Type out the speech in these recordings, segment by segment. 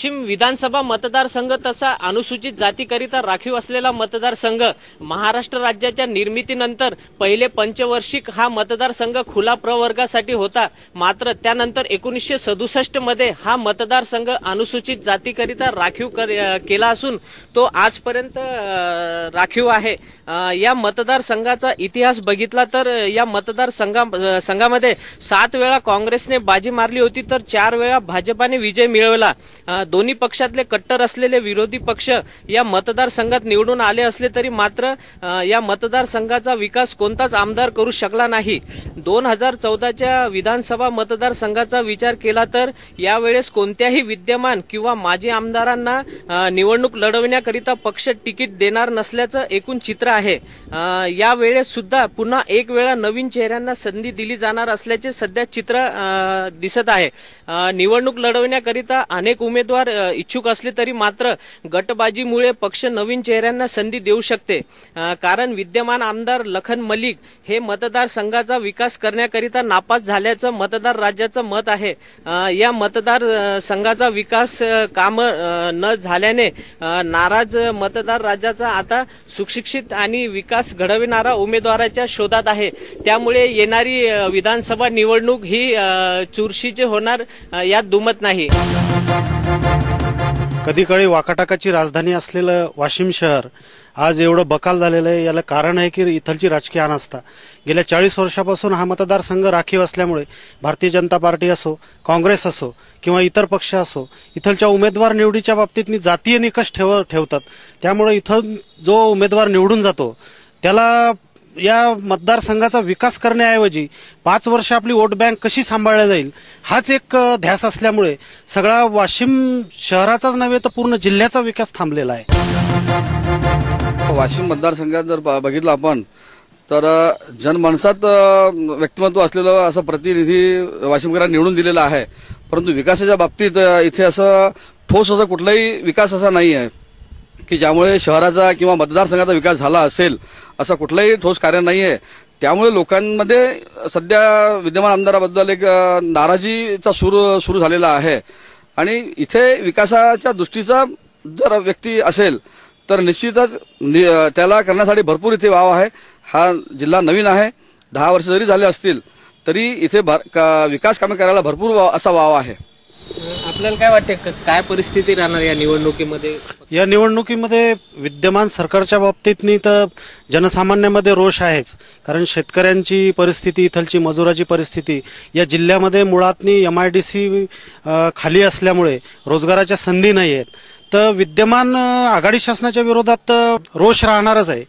वाशिम विधानसभा मतदारसंघ तसा अनुसूचित जातीकरिता राखीव असलेला मतदारसंघ महाराष्ट्र राज्याच्या निर्मितीनंतर पहिले पंचवार्षिक हा मतदारसंघ खुला प्रवर्गासाठी होता। मात्र त्यानंतर 1967 मध्ये हा मतदारसंघ अनुसूचित जातीकरिता राखीव केला असून तो आजपर्यंत राखीव आहे। या मतदारसंघाचा इतिहास बघितला तर या मतदारसंघामध्ये 7 वेळा काँग्रेसने बाजी मारली होती तर 4 वेळा भाजपाने विजय मिळवला। दोन्ही पक्षातले कट्टर असलेले विरोधी पक्ष या मतदारसंघात निवडून आले असले तरी मात्र या मतदारसंघाचा विकास कोणताच आमदार करू शकला नाही। 2014च्या विधानसभा मतदारसंघाचा विचार केला तर यावेळेस कोणत्याही विद्यमान किंवा माजी आमदारांना निवडणूक लढवण्याकरिता पक्ष तिकीट देणार नसल्याचं एकूण चित्र आहे। यावेळेस सुद्धा पुन्हा एक वेळा नवीन चेहऱ्यांना संधी दिली जाणार असल्याचे सध्या चित्र दिसत आहे। निवडणूक लढवण्याकरिता अनेक उमेदवार इच्छुक असले तरी मात्र गटबाजीमुळे पक्ष नवीन चेहऱ्यांना संधी देऊ शकते। कारण विद्यमान आमदार लखन मलिक हे मतदारसंघाचा विकास करण्याकरिता नापास झाल्याचं मतदार राज्याचं मत आहे। या मतदारसंघाचा विकास काम न झाल्याने नाराज मतदार राज्याचा आता सुशिक्षित आणि विकास घडविणारा उमेदवाराच्या शोधात आहे। त्यामुळे येणारी विधानसभा निवडणूक ही चुरशीची होणार यात दुमत नाही। कधी काळी वाकाटाकाची राजधानी असलेलं वाशिम शहर आज एवढं बकाल झालेलं आहे। याला कारण आहे की इथलची राजकीय अनास्था। गेल्या 40 वर्षापासून हा मतदारसंघ राखीव असल्यामुळे भारतीय जनता पार्टी असो, काँग्रेस असो किंवा इतर पक्ष असो, इथलच्या उमेदवार निवडीच्या बाबतीत जातीय निकष ठेवतात। त्यामुळे इथं जो उमेदवार निवडून जातो त्याला या मतदारसंघाचा विकास करण्याऐवजी 5 वर्ष आपली वोट बँक कशी सांभाळली जाईल हाच एक ध्यास असल्यामुळे सगळा वाशिम शहराचाच नव्हे तर पूर्ण जिल्ह्याचा विकास थांबलेला आहे। वाशिम मतदारसंघात जर बघितलं आपण तर जनमानसात व्यक्तिमत्व असलेलं असं प्रतिनिधी वाशिमकरांना निवडून दिलेला आहे। परंतु विकासाच्या बाबतीत इथे असं ठोस असा कुठलाही विकास असा नाही आहे की ज्यामुळे शहराचा किंवा मतदारसंघाचा विकास झाला असेल असं कुठलंही ठोस कार्य नाही आहे। त्यामुळे लोकांमध्ये सध्या विद्यमान आमदाराबद्दल एक नाराजीचा सूर सुरू झालेला आहे आणि इथे विकासाच्या दृष्टीचा जर व्यक्ती असेल तर निश्चितच त्याला करण्यासाठी भरपूर इथे वाव आहे। हा जिल्हा नवीन आहे, 10 वर्ष जरी झाले असतील तरी इथे विकास कामे करायला भरपूर असा वाव आहे। आपल्याला काय वाटते काय परिस्थिती राहणार या निवडणुकीमध्ये? या निवडणुकीमध्ये विद्यमान सरकारच्या बाबतीत तर जनसामान्यामध्ये रोष आहेच। कारण शेतकऱ्यांची परिस्थिती, इथलची मजुराची परिस्थिती, या जिल्ह्यामध्ये मुळात MIDC खाली असल्यामुळे रोजगाराच्या संधी नाही आहेत। तर विद्यमान आघाडी शासनाच्या विरोधात रोष राहणारच आहे।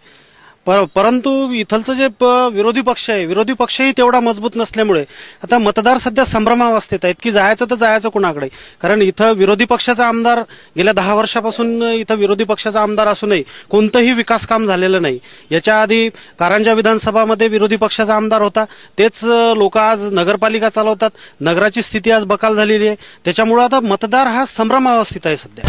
परंतु इथलचं जे विरोधी पक्ष आहे, विरोधी पक्षही तेवढा मजबूत नसल्यामुळे आता मतदार सध्या संभ्रमावस्थेत आहेत की जायचं तर जायचं कुणाकडे। कारण इथं विरोधी पक्षाचा आमदार गेल्या 10 वर्षापासून इथं विरोधी पक्षाचा आमदार असूनही कोणतंही विकास काम झालेलं नाही। याच्या आधी कारंजा विधानसभामध्ये विरोधी पक्षाचा आमदार होता, तेच लोक आज नगरपालिका चालवतात। नगराची स्थिती आज बकाल झालेली आहे। त्याच्यामुळे आता मतदार हा संभ्रमावस्थेत आहे सध्या।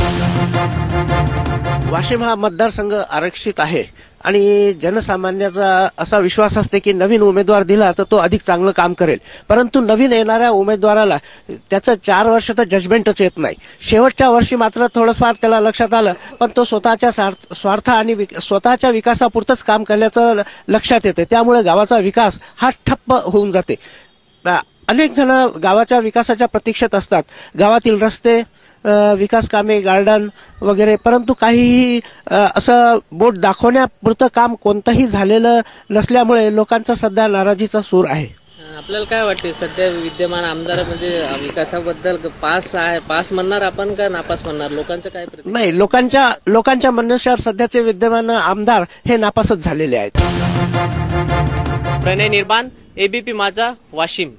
वाशिम हा मतदारसंघ आरक्षित आहे आणि जनसामान्याचा असा विश्वास असते की नवीन उमेदवार दिला तर तो अधिक चांगलं काम करेल। परंतु नवीन येणाऱ्या उमेदवाराला त्याचं 4 वर्ष तर जजमेंटच येत नाही। शेवटच्या वर्षी मात्र थोडंफार त्याला लक्षात आलं, पण तो स्वतःच्या स्वार्थ आणि स्वतःच्या विकासापुरतंच काम करण्याचं लक्षात येते। त्यामुळे गावाचा विकास हा ठप्प होऊन जाते। अनेक जण गावाच्या विकासाच्या प्रतीक्षेत असतात, गावातील रस्ते, विकास कामे, गार्डन वगैरे, परंतु काहीही असं बोट दाखवण्यापुरतं काम कोणतंही झालेलं नसल्यामुळे लोकांचा सध्या नाराजीचा सूर आहे। आपल्याला काय वाटते सध्या विद्यमान आमदार म्हणजे विकासाबद्दल पास म्हणणार आपण का नापास म्हणणार? लोकांचं काय प्रतिक्रिया? नाही, लोकांच्या म्हणण्यानुसार सध्याचे विद्यमान आमदार हे नापासच झालेले आहेत। प्रणय निर्माण, ABP माझा, वाशिम।